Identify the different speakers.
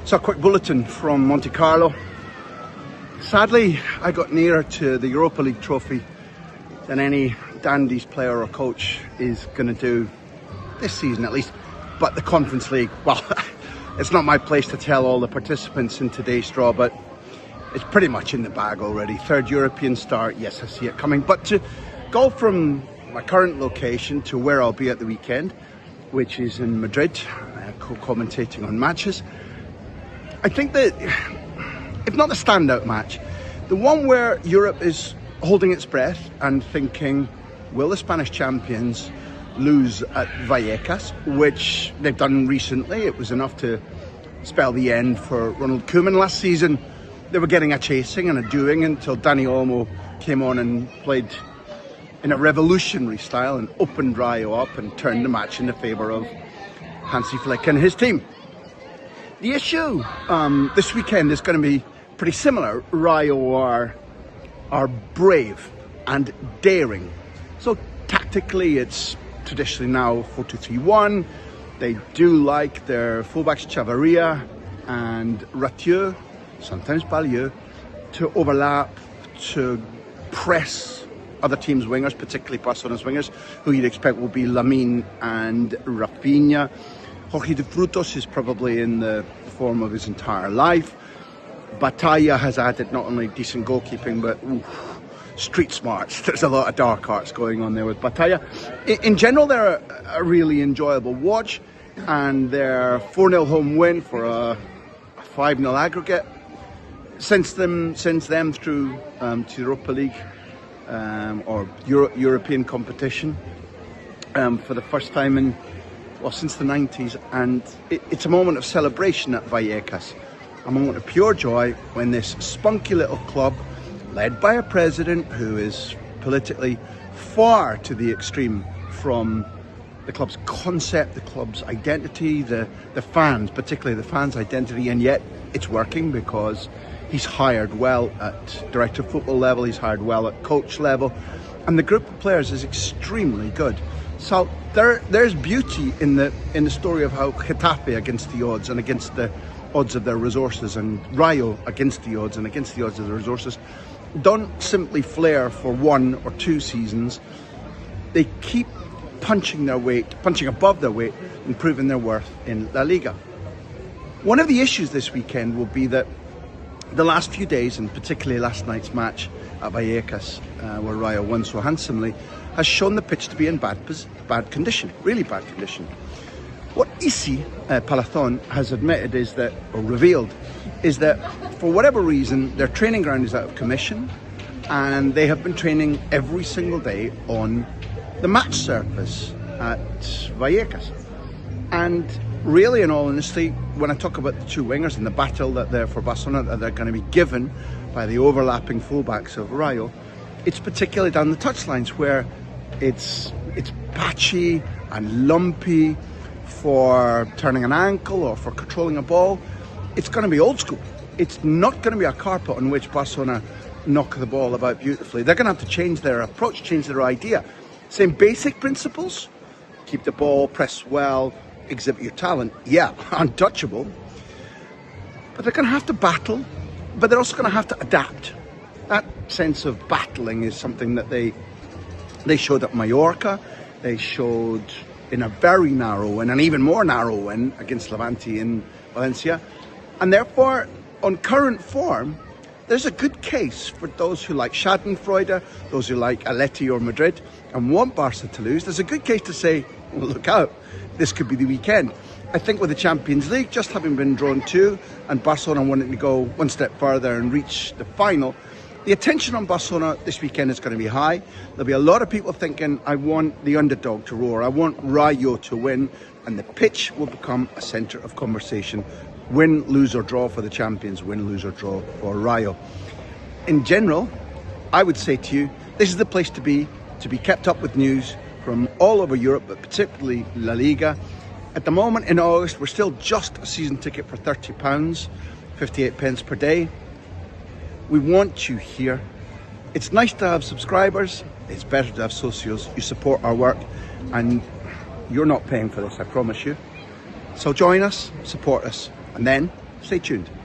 Speaker 1: So a quick bulletin from Monte Carlo. Sadly, I got nearer to the Europa League trophy than any Dandies player or coach is going to do this season at least. But the Conference League, well, it's not my place to tell all the participants in today's draw, but it's pretty much in the bag already. Third European start, yes, I see it coming. But to go from my current location to where I'll be at the weekend, which is in Madrid, co-commentating on matches, I think that, if not the standout match, the one where Europe is holding its breath and thinking, will the Spanish champions lose at Vallecas, which they've done recently. It was enough to spell the end for Ronald Koeman. Last season, they were getting a chasing and a doing until Dani Olmo came on and played in a revolutionary style and opened Rayo up and turned the match in the favour of Hansi Flick and his team. The issue this weekend is going to be pretty similar. Rayo are brave and daring. So tactically, it's traditionally now 4-2-3-1. They do like their fullbacks Chavarria and Rayo, sometimes Bailleux, to overlap, to press other teams' wingers, particularly Barcelona's wingers, who you'd expect will be Lamine and Rafinha. Jorge de Frutos is probably in the form of his entire life. Batalla has added not only decent goalkeeping, but street smarts. There's a lot of dark arts going on there with Batalla. In general, they're a really enjoyable watch, and their 4-0 home win for a 5-0 aggregate sends them through to Europa League or European competition for the first time since the 90s, and it's a moment of celebration at Vallecas, a moment of pure joy when this spunky little club, led by a president who is politically far to the extreme from the club's concept, the club's identity, the fans, particularly the fans' identity, and yet it's working because he's hired well at director of football level, he's hired well at coach level, and the group of players is extremely good. So there's beauty in the story of how Getafe against the odds and against the odds of their resources, and Rayo against the odds and against the odds of the resources, don't simply flare for 1 or 2 seasons. They keep punching above their weight and proving their worth in La Liga. One of the issues this weekend will be that the last few days, and particularly last night's match at Vallecas, where Rayo won so handsomely, has shown the pitch to be in bad condition, really bad condition. What Isi Palazón has admitted revealed is that for whatever reason, their training ground is out of commission, and they have been training every single day on the match surface at Vallecas. And really, in all honesty, when I talk about the two wingers and the battle that they're for Barcelona that they're going to be given by the overlapping fullbacks of Rayo, it's particularly down the touchlines where it's patchy and lumpy for turning an ankle or for controlling a ball. It's going to be old school. It's not going to be a carpet on which Barcelona knock the ball about beautifully. They're going to have to change their approach, change their idea. Same basic principles. Keep the ball, press well, exhibit your talent. Yeah, untouchable. But they're going to have to battle, but they're also going to have to adapt. That sense of battling is something that they showed at Mallorca. They showed in a very narrow win, an even more narrow win against Levante in Valencia. And therefore, on current form, there's a good case for those who like Schadenfreude, those who like Atleti or Madrid and want Barca to lose. There's a good case to say, well, look out, this could be the weekend. I think with the Champions League just having been drawn 2 and Barcelona wanting to go one step further and reach the final, the attention on Barcelona this weekend is going to be high. There'll be a lot of people thinking, I want the underdog to roar, I want Rayo to win, and the pitch will become a centre of conversation. Win, lose or draw for the champions, win, lose or draw for Rayo. In general, I would say to you, this is the place to be kept up with news from all over Europe, but particularly La Liga. At the moment in August, we're still just a season ticket for £30, 58 pence per day. We want you here. It's nice to have subscribers. It's better to have socios. You support our work, and you're not paying for this, I promise you. So join us, support us, and then Stay tuned.